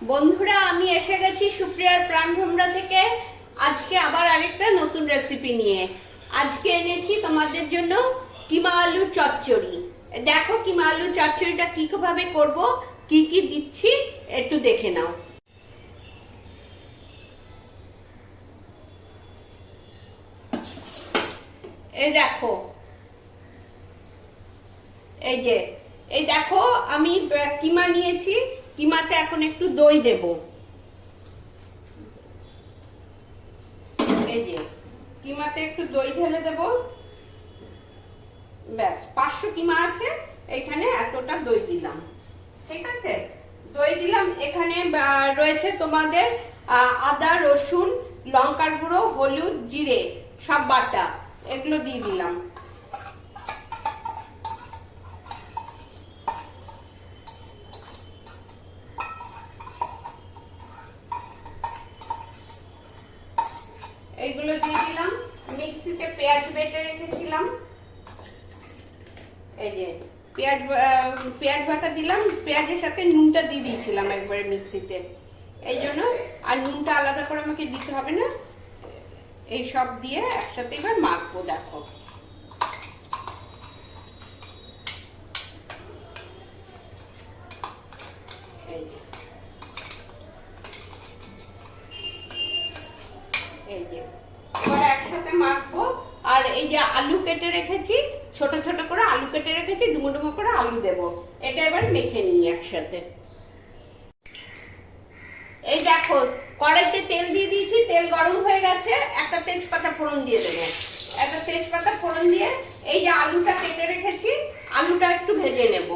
বন্ধুরা, আমি এসে গেছি সুপ্রিয়ার প্রাণভ্রমরা থেকে। আজকে আবার আরেকটা নতুন রেসিপি নিয়ে। আজকে এনেছি তোমাদের জন্য কিমা আলু চচ্চড়ি। দেখো কিমা আলু চচ্চড়িটা কিভাবে করব, কি কি দিচ্ছি একটু দেখে নাও। এই দেখো, এই দেখো আমি কিমা নিয়েছি। কিমাতে এখন একটু দই দেব। এই যে কিমাতে একটু দই ঢেলে দেব। ব্যাস, 500 কিমা আছে, এখানে এতটা দই দিলাম। ঠিক আছে, দই দিলাম। এখানে রয়েছে তোমাদের আদা, রসুন, লঙ্কার গুঁড়ো, হলুদ, জিরে সব বাটা, এগুলো দিয়ে দিলাম। এইগুলো দিয়ে দিলাম। মিক্সিতে পেঁয়াজ বেটে রেখেছিলাম। এই যে পেঁয়াজ বাটা দিলাম। পেঁয়াজের সাথে নুনটা দিয়ে দিয়েছিলাম একবারে মিক্সিতে, এই জন্য আর নুনটা আলাদা করে আমাকে দিতে হবে না। এই সব দিয়ে একসাথে এবার মাখবো। দেখো এই যে এবার একসাথে মাখবো। আর এই যে আলু কেটে রেখেছি, ছোট ছোট করে আলু কেটে রেখেছি, ডুমো ডুমো করে আলু দেব। এটা এবার মেখে নিই একসাথে। এই দেখো, কড়াইতে তেল দিয়ে দিয়েছি, তেল গরম হয়ে গেছে। একটা তেজপাতা ফোড়ন দিয়ে দেবো। একটা তেজপাতা ফোড়ন দিয়ে এই যে আলুটা কেটে রেখেছি, আলুটা একটু ভেজে নেব।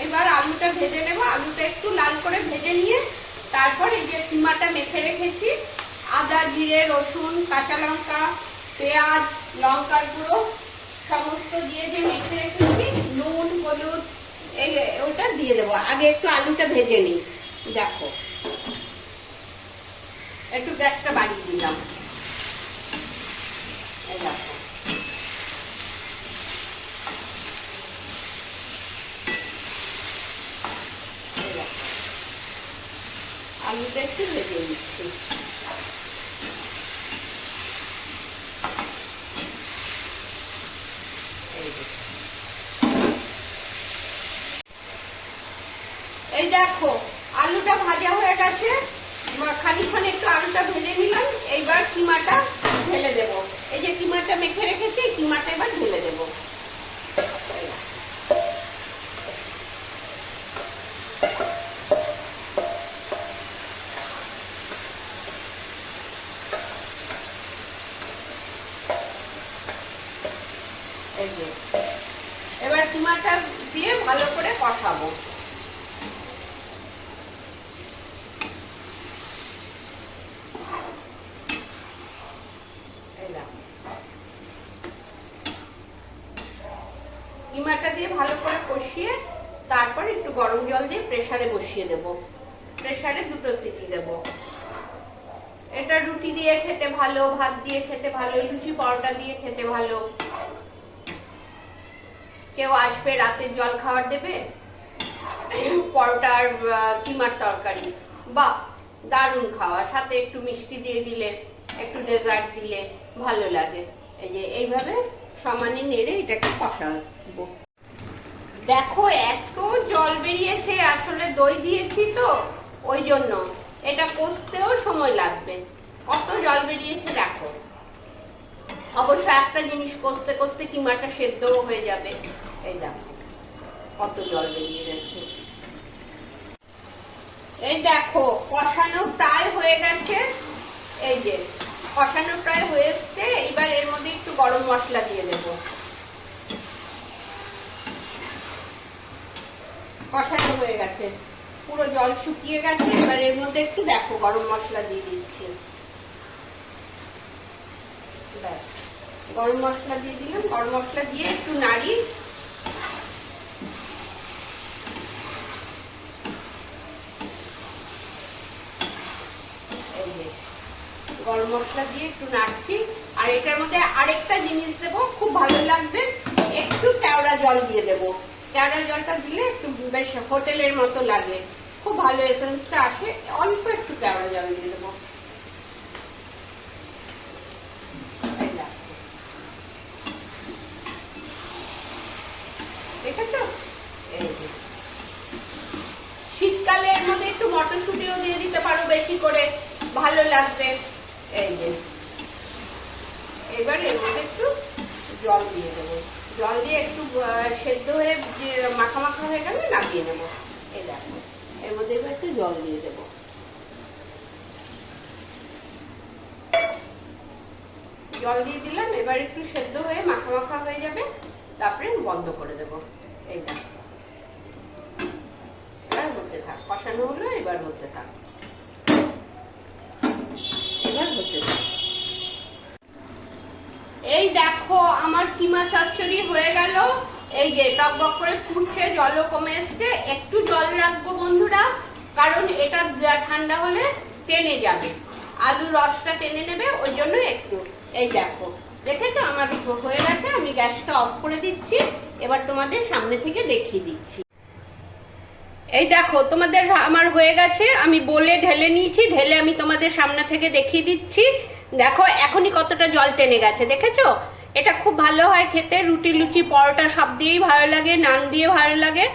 এবার আলুটা ভেজে নেব। আলুটা একটু লাল করে ভেজে নিয়ে তারপর এই যে কিমাটা মেখে রেখেছি, আদা, জিরে, রসুন, কাঁচা লঙ্কা, পেঁয়াজ, লঙ্কার গুঁড়ো সমস্ত দিয়ে যে মেখে রেখেছি, নুন, হলুদ, ওটা দিয়ে দেবো। আগে একটু আলুটা ভেজে নিই। দেখো, একটু গ্যাসটা বাড়িয়ে দিলাম। এই দেখো, আলুটা একটু ভেজে নিচ্ছি। এই দেখো, আলুটা ভাজা হয়ে গেছে। খানিকক্ষণ একটু আলুটা ভেজে নিলাম। এইবার কিমাটা ঢেলে দেব। এই যে কিমাটা মেখে রেখেছি, কিমাটা এবার ঢেলে দেব। এবার কিমাটা দিয়ে ভালো করে কষাবো। কিমাটা দিয়ে ভালো করে কষিয়ে তারপর একটু গরম জল দিয়ে প্রেসারে বসিয়ে দেব। প্রেসারে 2টো সিটি দেব। এটা রুটি দিয়ে খেতে ভালো, ভাত দিয়ে খেতে ভালো, লুচি পরোটা দিয়ে খেতে ভালো। কেউ আসবে, রাতের জল খাবার দেবে, পরোটা আর কিমার তরকারি, বা দারুণ খাওয়া। সাথে একটু মিষ্টি দিয়ে দিলে, একটু ডেজার্ট দিলে ভালো লাগে। এই যে এইভাবে সমানে নেড়ে এটাকে কষাবো। দেখো, এত জল বেরিয়েছে, আসলে দই দিয়েছি তো ওই জন্য। এটা কষতেও সময় লাগবে। কত জল বেরিয়েছে দেখো। অবশ্য একটা জিনিস, কষতে কষতে কিমাটা সেদ্ধও হয়ে যাবে। এই দেখো কত জল বেরিয়ে গেছে। এই দেখো, কষানো প্রায় হয়ে গেছে। এই যে কষানো প্রায় হয়ে এসছে। এবার এর মধ্যে একটু গরম মশলা দিয়ে দেব। কষানো হয়ে গেছে, পুরো জল শুকিয়ে গেছে। এবার এর মধ্যে একটু দেখো গরম মশলা দিয়ে দিচ্ছি। ব্যাস, গরম মশলা দিয়ে দিলাম। গরম মশলা দিয়ে একটু নাড়ি। মশলা দিয়ে একটু নাড়ছি। আর এটার মধ্যে আরেকটা জিনিস দেবো, খুব ভালো লাগবে, একটু কেওড়া জল দিয়ে দেবো। কেওড়া জলটা দিলে একটু বেশ হোটেলের মতো লাগে, খুব ভালো এসেন্সটা আসে। অল্প একটু কেওড়া জল দিয়ে দেবো। দেখেছো? এই যে শীতকালের মধ্যে একটু মটরশুঁটিও দিয়ে দিতে পারো বেশি করে, ভালো লাগবে। এই যে এবার এর মধ্যে একটু জল দিয়ে দেবো। জল দিয়ে একটু সেদ্ধ হয়ে মাখা মাখা হয়ে গেলে নামিয়ে নেবো। এই দেখো এর মধ্যে এবার একটু জল দিয়ে দেবো। জল দিয়ে দিলাম, এবার একটু সেদ্ধ হয়ে মাখা মাখা হয়ে যাবে, তারপরে বন্ধ করে দেবো। এই দেখো এবার হতে থাক, কষানো হলো, এবার হতে থাক, এবার হতে থাক। এই দেখো আমার কিমা চচ্চড়ি হয়ে গেল। এই যে টকবক করে ফুটছে, জলও কমে এসছে। একটু জল রাখবো বন্ধুরা, কারণ এটা ঠান্ডা হলে টেনে যাবে, আলু রসটা টেনে নেবে, ওই জন্য একটু। এই দেখো দেখেছো আমার হয়ে গেছে, আমি গ্যাসটা অফ করে দিচ্ছি। এবার তোমাদের সামনে থেকে দেখিয়ে দিচ্ছি। এই দেখো তোমাদের আমার হয়ে গেছে, আমি বলে ঢেলে নিয়েছি, ঢেলে আমি তোমাদের সামনে থেকে দেখিয়ে দিচ্ছি। দেখো এখনই কতটা জল টেনে গেছে, দেখেছো? এটা খুব ভালো হয় খেতে, রুটি লুচি পরোটা সব দিয়েই ভালো লাগে, নান দিয়ে ভালো লাগে।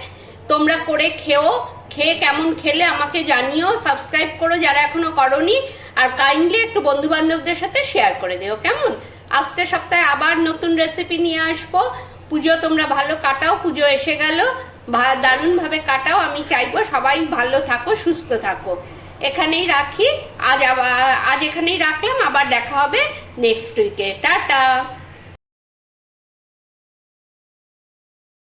তোমরা করে খেও, খেয়ে কেমন খেলে আমাকে জানিও। সাবস্ক্রাইব করো যারা এখনো করোনি, আর কাইন্ডলি একটু বন্ধু বান্ধবদের সাথে শেয়ার করে দিও, কেমন? আসছে সপ্তাহে আবার নতুন রেসিপি নিয়ে আসবো। পুজো তোমরা ভালো কাটাও, পুজো এসে গেল, দারুণভাবে কাটাও। আমি চাইবো সবাই ভালো থাকো, সুস্থ থাকো। এখানেই রাখি, আজ এখানেই রাখলাম, আবার দেখা হবে নেক্সট উইকে। টাটা।